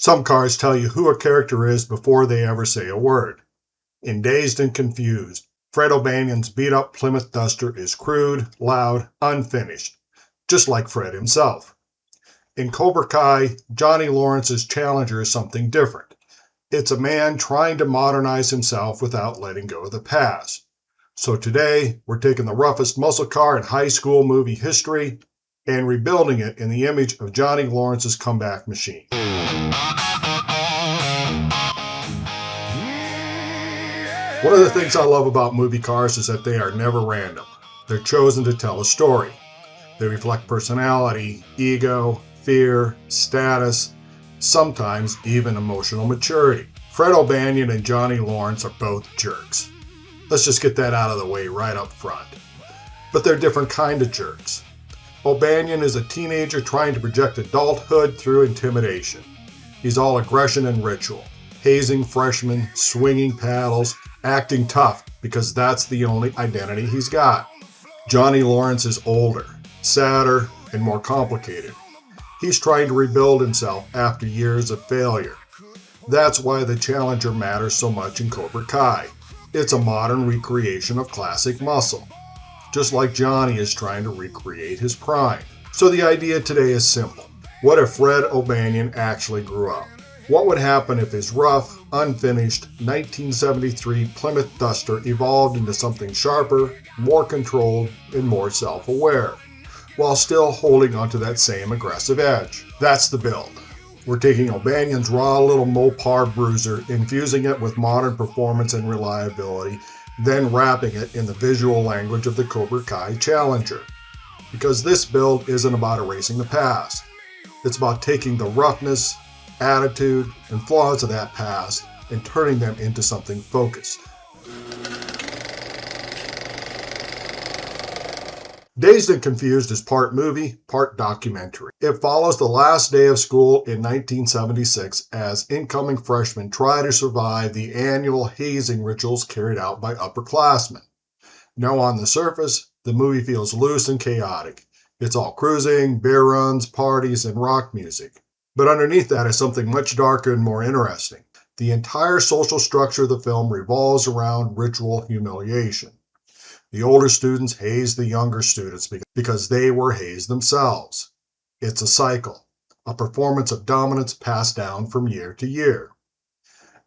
Some cars tell you who a character is before they ever say a word. In Dazed and Confused, Fred O'Banion's beat-up Plymouth Duster is crude, loud, unfinished, just like Fred himself. In Cobra Kai, Johnny Lawrence's Challenger is something different. It's a man trying to modernize himself without letting go of the past. So today, we're taking the roughest muscle car in high school movie history and rebuilding it in the image of Johnny Lawrence's comeback machine. One of the things I love about movie cars is that they are never random. They're chosen to tell a story. They reflect personality, ego, fear, status, sometimes even emotional maturity. Fred O'Banion and Johnny Lawrence are both jerks. Let's just get that out of the way right up front. But they're different kind of jerks. O'Banion is a teenager trying to project adulthood through intimidation. He's all aggression and ritual, hazing freshmen, swinging paddles, acting tough because that's the only identity he's got. Johnny Lawrence is older, sadder, and more complicated. He's trying to rebuild himself after years of failure. That's why the Challenger matters so much in Cobra Kai. It's a modern recreation of classic muscle, just like Johnny is trying to recreate his prime. So the idea today is simple. What if Fred O'Banion actually grew up? What would happen if his rough, unfinished 1973 Plymouth Duster evolved into something sharper, more controlled, and more self-aware, while still holding onto that same aggressive edge? That's the build. We're taking O'Banion's raw little Mopar bruiser, infusing it with modern performance and reliability, then wrapping it in the visual language of the Cobra Kai Challenger. Because this build isn't about erasing the past. It's about taking the roughness, attitude, and flaws of that past and turning them into something focused. Dazed and Confused is part movie, part documentary. It follows the last day of school in 1976 as incoming freshmen try to survive the annual hazing rituals carried out by upperclassmen. Now on the surface, the movie feels loose and chaotic. It's all cruising, beer runs, parties, and rock music. But underneath that is something much darker and more interesting. The entire social structure of the film revolves around ritual humiliation. The older students haze the younger students because they were hazed themselves. It's a cycle, a performance of dominance passed down from year to year.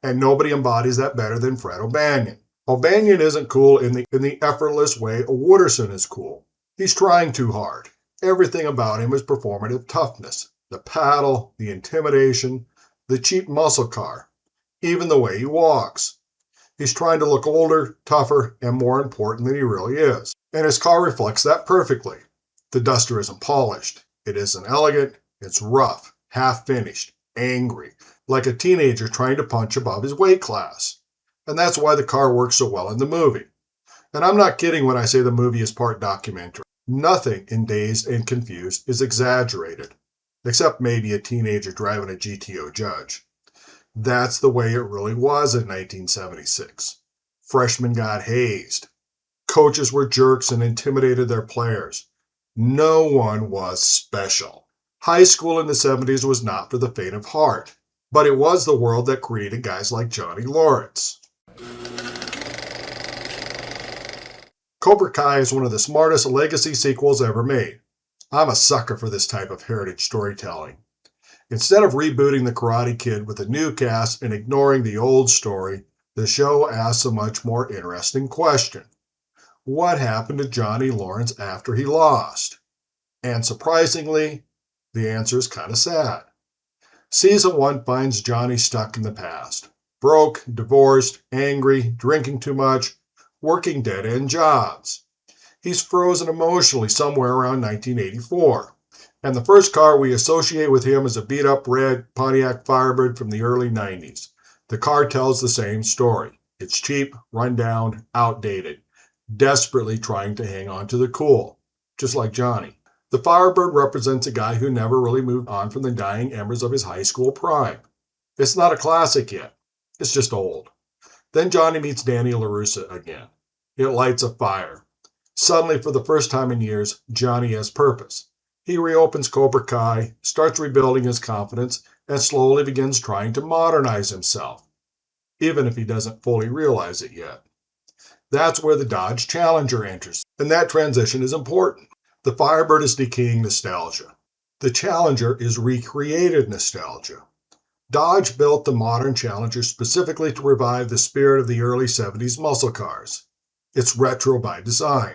And nobody embodies that better than Fred O'Banion. O'Banion isn't cool in the effortless way a Wooderson is cool. He's trying too hard. Everything about him is performative toughness. The paddle, the intimidation, the cheap muscle car, even the way he walks. He's trying to look older, tougher, and more important than he really is. And his car reflects that perfectly. The Duster isn't polished. It isn't elegant. It's rough, half-finished, angry, like a teenager trying to punch above his weight class. And that's why the car works so well in the movie. And I'm not kidding when I say the movie is part documentary. Nothing in Dazed and Confused is exaggerated, except maybe a teenager driving a GTO Judge. That's the way it really was in 1976. Freshmen got hazed. Coaches were jerks and intimidated their players. No one was special. High school in the 70s was not for the faint of heart, but it was the world that created guys like Johnny Lawrence. Cobra Kai is one of the smartest legacy sequels ever made. I'm a sucker for this type of heritage storytelling. Instead of rebooting the Karate Kid with a new cast and ignoring the old story, the show asks a much more interesting question. What happened to Johnny Lawrence after he lost? And surprisingly, the answer is kind of sad. Season 1 finds Johnny stuck in the past. Broke, divorced, angry, drinking too much, working dead-end jobs. He's frozen emotionally somewhere around 1984. And the first car we associate with him is a beat-up red Pontiac Firebird from the early 90s. The car tells the same story. It's cheap, run down, outdated, desperately trying to hang on to the cool, just like Johnny. The Firebird represents a guy who never really moved on from the dying embers of his high school prime. It's not a classic yet. It's just old. Then Johnny meets Danny LaRussa again. It lights a fire. Suddenly, for the first time in years, Johnny has purpose. He reopens Cobra Kai, starts rebuilding his confidence, and slowly begins trying to modernize himself, even if he doesn't fully realize it yet. That's where the Dodge Challenger enters, and that transition is important. The Firebird is decaying nostalgia. The Challenger is recreated nostalgia. Dodge built the modern Challenger specifically to revive the spirit of the early 70s muscle cars. It's retro by design,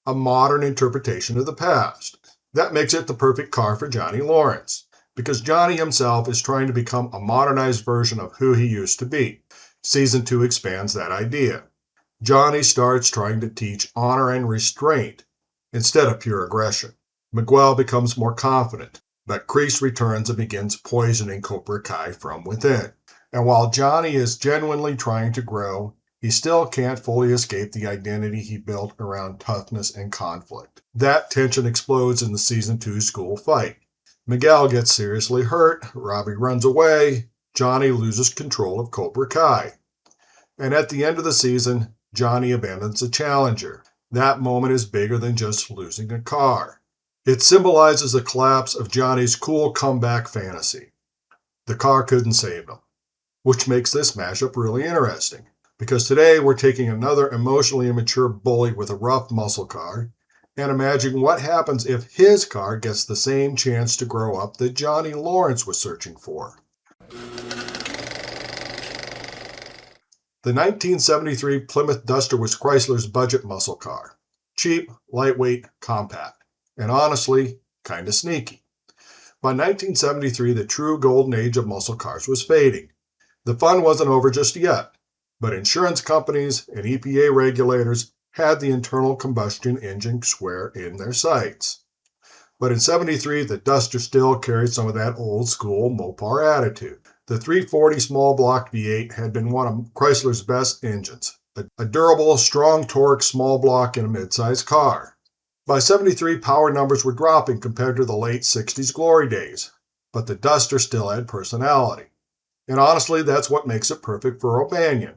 a modern interpretation of the past. That makes it the perfect car for Johnny Lawrence, because Johnny himself is trying to become a modernized version of who he used to be. Season 2 expands that idea. Johnny starts trying to teach honor and restraint instead of pure aggression. Miguel becomes more confident, but Kreese returns and begins poisoning Cobra Kai from within. And while Johnny is genuinely trying to grow, he still can't fully escape the identity he built around toughness and conflict. That tension explodes in the Season 2 school fight. Miguel gets seriously hurt, Robbie runs away, Johnny loses control of Cobra Kai. And at the end of the season, Johnny abandons the Challenger. That moment is bigger than just losing a car. It symbolizes the collapse of Johnny's cool comeback fantasy. The car couldn't save him, which makes this mashup really interesting. Because today we're taking another emotionally immature bully with a rough muscle car and imagining what happens if his car gets the same chance to grow up that Johnny Lawrence was searching for. The 1973 Plymouth Duster was Chrysler's budget muscle car. Cheap, lightweight, compact, and honestly, kind of sneaky. By 1973, the true golden age of muscle cars was fading. The fun wasn't over just yet, but insurance companies and EPA regulators had the internal combustion engine square in their sights. But in 73, the Duster still carried some of that old school Mopar attitude. The 340 small block V8 had been one of Chrysler's best engines, a durable, strong torque small block in a midsize car. By 73, power numbers were dropping compared to the late 60s glory days, but the Duster still had personality. And honestly, that's what makes it perfect for O'Banion.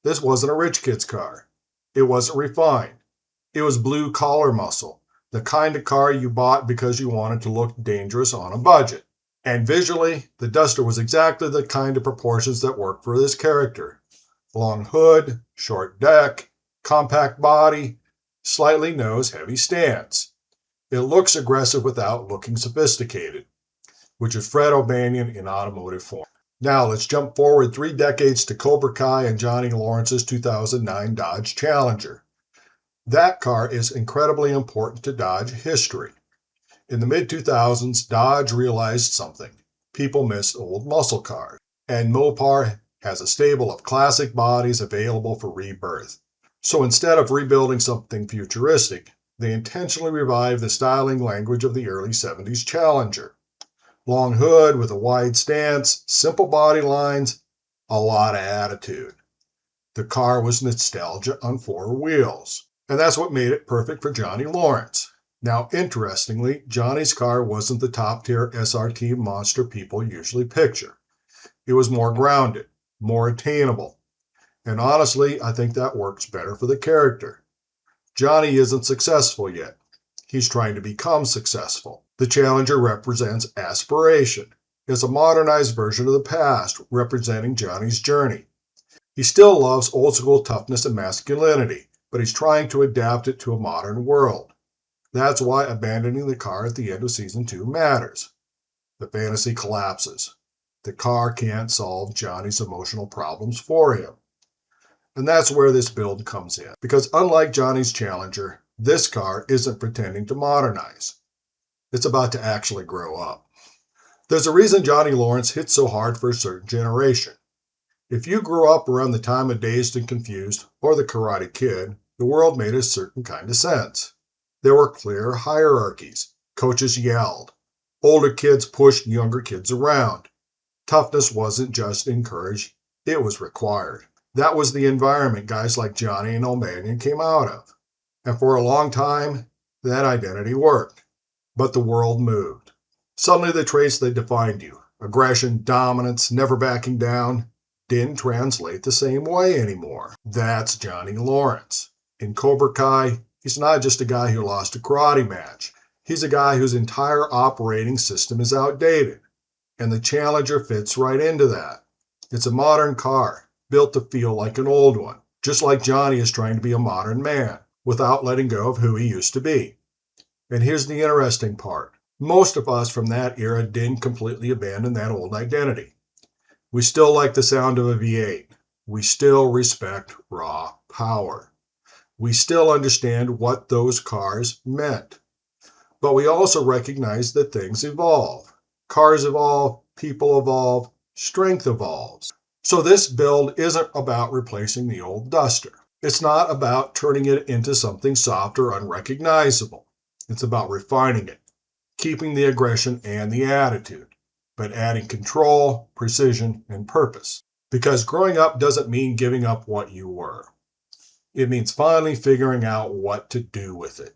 This wasn't a rich kid's car. It wasn't refined. It was blue-collar muscle, the kind of car you bought because you wanted to look dangerous on a budget. And visually, the Duster was exactly the kind of proportions that worked for this character. Long hood, short deck, compact body, slightly nose, heavy stance. It looks aggressive without looking sophisticated, which is Fred O'Banion in automotive form. Now let's jump forward 3 decades to Cobra Kai and Johnny Lawrence's 2009 Dodge Challenger. That car is incredibly important to Dodge history. In the mid-2000s, Dodge realized something. People missed old muscle cars, and Mopar has a stable of classic bodies available for rebirth. So instead of rebuilding something futuristic, they intentionally revived the styling language of the early 70s Challenger. Long hood with a wide stance, simple body lines, a lot of attitude. The car was nostalgia on 4 wheels, and that's what made it perfect for Johnny Lawrence. Now, interestingly, Johnny's car wasn't the top-tier SRT monster people usually picture. It was more grounded, more attainable. And honestly, I think that works better for the character. Johnny isn't successful yet. He's trying to become successful. The Challenger represents aspiration. It's a modernized version of the past, representing Johnny's journey. He still loves old-school toughness and masculinity, but he's trying to adapt it to a modern world. That's why abandoning the car at the end of Season 2 matters. The fantasy collapses. The car can't solve Johnny's emotional problems for him. And that's where this build comes in. Because unlike Johnny's Challenger, this car isn't pretending to modernize. It's about to actually grow up. There's a reason Johnny Lawrence hit so hard for a certain generation. If you grew up around the time of Dazed and Confused or the Karate Kid, the world made a certain kind of sense. There were clear hierarchies. Coaches yelled. Older kids pushed younger kids around. Toughness wasn't just encouraged, it was required. That was the environment guys like Johnny and O'Banion came out of. And for a long time, that identity worked. But the world moved. Suddenly the traits that defined you, aggression, dominance, never backing down, didn't translate the same way anymore. That's Johnny Lawrence. In Cobra Kai, he's not just a guy who lost a karate match. He's a guy whose entire operating system is outdated. And the Challenger fits right into that. It's a modern car, built to feel like an old one, just like Johnny is trying to be a modern man, without letting go of who he used to be. And here's the interesting part. Most of us from that era didn't completely abandon that old identity. We still like the sound of a V8. We still respect raw power. We still understand what those cars meant. But we also recognize that things evolve. Cars evolve, people evolve, strength evolves. So this build isn't about replacing the old Duster. It's not about turning it into something soft or unrecognizable. It's about refining it, keeping the aggression and the attitude, but adding control, precision, and purpose. Because growing up doesn't mean giving up what you were. It means finally figuring out what to do with it.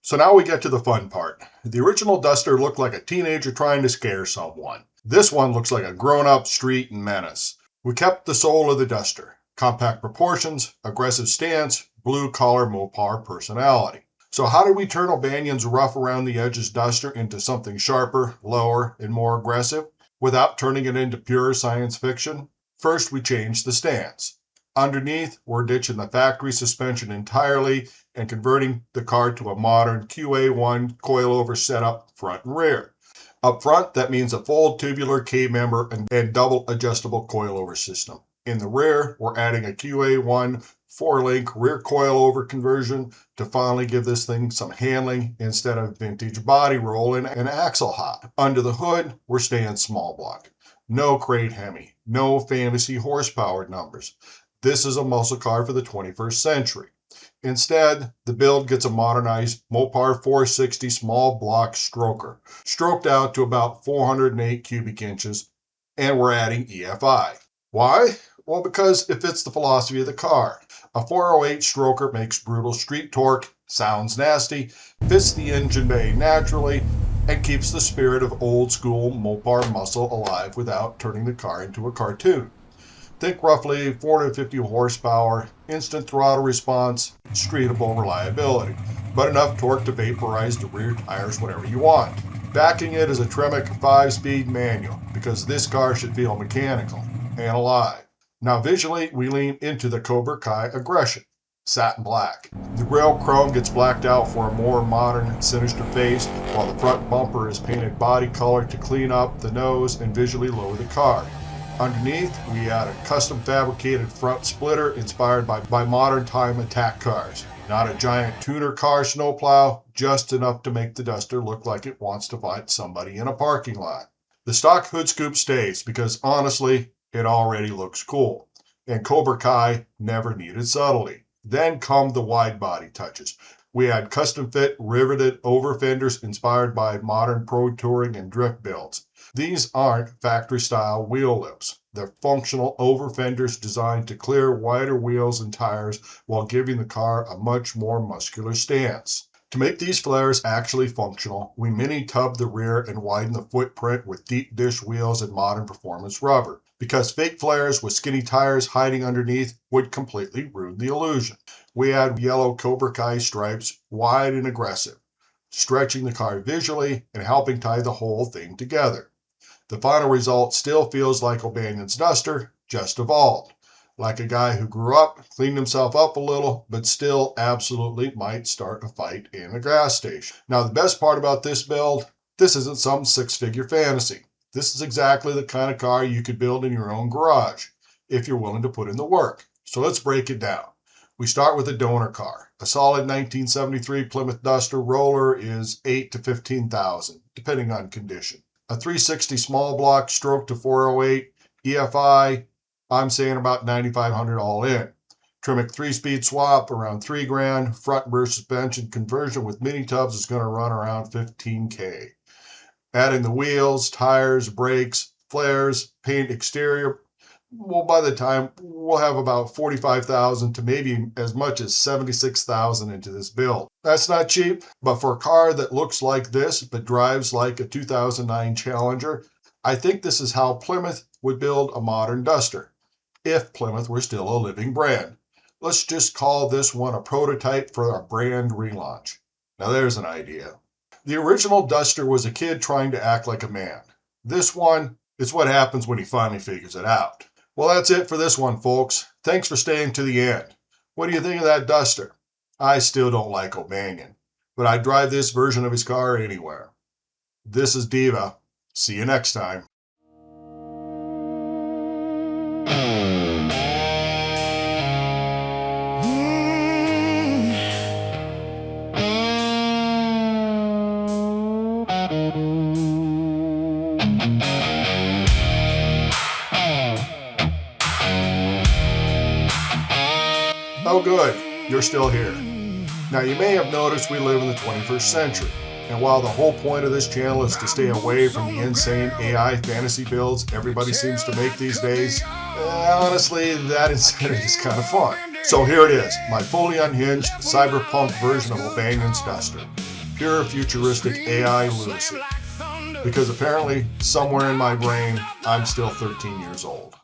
So now we get to the fun part. The original Duster looked like a teenager trying to scare someone. This one looks like a grown-up street menace. We kept the soul of the Duster. Compact proportions, aggressive stance, blue-collar Mopar personality. So how did we turn O'Banion's rough around the edges Duster into something sharper, lower, and more aggressive, without turning it into pure science fiction? First, we changed the stance. Underneath, we're ditching the factory suspension entirely and converting the car to a modern QA1 coilover setup front and rear. Up front, that means a full tubular K-member and double adjustable coilover system. In the rear, we're adding a QA1 4-link rear coilover conversion to finally give this thing some handling instead of vintage body roll and axle hop. Under the hood, we're staying small block. No crate Hemi, no fantasy horsepower numbers. This is a muscle car for the 21st century. Instead, the build gets a modernized Mopar 460 small block stroker, stroked out to about 408 cubic inches, and we're adding EFI. Why? Well, because it fits the philosophy of the car. A 408 stroker makes brutal street torque, sounds nasty, fits the engine bay naturally, and keeps the spirit of old school Mopar muscle alive without turning the car into a cartoon. Think roughly 450 horsepower, instant throttle response, streetable reliability, but enough torque to vaporize the rear tires whenever you want. Backing it is a Tremec 5-speed manual, because this car should feel mechanical and alive. Now visually, we lean into the Cobra Kai aggression, satin black. The grille chrome gets blacked out for a more modern, sinister face, while the front bumper is painted body color to clean up the nose and visually lower the car. Underneath, we add a custom fabricated front splitter inspired by modern time attack cars. Not a giant tuner car snowplow, just enough to make the Duster look like it wants to fight somebody in a parking lot. The stock hood scoop stays because honestly, it already looks cool. And Cobra Kai never needed subtlety. Then come the wide body touches. We add custom fit riveted over fenders inspired by modern pro touring and drift builds. These aren't factory-style wheel lips. They're functional over fenders designed to clear wider wheels and tires while giving the car a much more muscular stance. To make these flares actually functional, we mini-tub the rear and widen the footprint with deep dish wheels and modern performance rubber, because fake flares with skinny tires hiding underneath would completely ruin the illusion. We add yellow Cobra Kai stripes, wide and aggressive, stretching the car visually and helping tie the whole thing together. The final result still feels like O'Banion's Duster, just evolved. Like a guy who grew up, cleaned himself up a little, but still absolutely might start a fight in a gas station. Now, the best part about this build, this isn't some six-figure fantasy. This is exactly the kind of car you could build in your own garage, if you're willing to put in the work. So let's break it down. We start with a donor car. A solid 1973 Plymouth Duster roller is $8,000 to $15,000, depending on condition. A 360 small block stroke to 408 EFI, I'm saying about $9,500 all in. Tremec 3-speed swap around $3,000. Front and rear suspension conversion with mini tubs is going to run around $15,000. Adding the wheels, tires, brakes, flares, paint exterior, well, by the time we'll have about $45,000 to maybe as much as $76,000 into this build. That's not cheap, but for a car that looks like this but drives like a 2009 Challenger, I think this is how Plymouth would build a modern Duster, if Plymouth were still a living brand. Let's just call this one a prototype for a brand relaunch. Now there's an idea. The original Duster was a kid trying to act like a man. This one is what happens when he finally figures it out. Well, that's it for this one, folks. Thanks for staying to the end. What do you think of that Duster? I still don't like O'Banion, but I'd drive this version of his car anywhere. This is Diva. See you next time. Oh good, you're still here. Now you may have noticed we live in the 21st century, and while the whole point of this channel is to stay away from the insane AI fantasy builds everybody seems to make these days, honestly that insanity is kind of fun. So here it is, my fully unhinged cyberpunk version of O'Banion's Duster. Pure futuristic AI lunacy. Because apparently, somewhere in my brain, I'm still 13 years old.